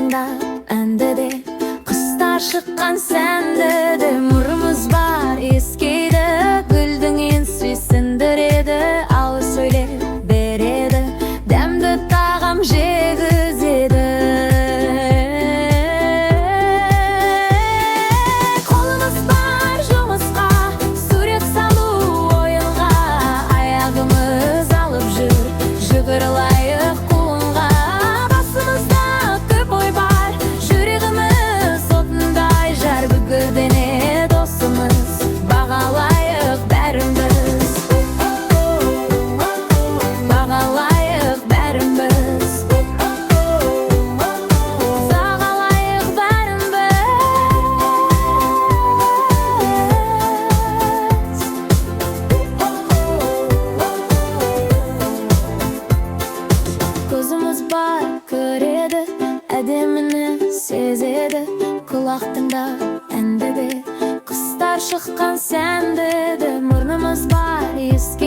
тыңдап әнді де, құстар шыққан сәнді де. Нұрымыз бар ескейді, гүлдің ең сүйсіндіреді, ал сөйлеп береді, дәмді тағам жегізеді. Қолымыз бар жұмысқа, сурет салу ойынға, аяғымыз алып жүр, жүгірілайық қуынға. Басымызда көп ой бар, жүрегіміз отындай жар, бүгірдене досымыз, бағалайық бәріміз, бағалайық бәріміз, бағалайық бәріміз. Көзіміз бар көреді, әдеміні сезеді, құлақ тыңдап әнді де, құстар шыққан сәнді де. Мұрнымыз бар еске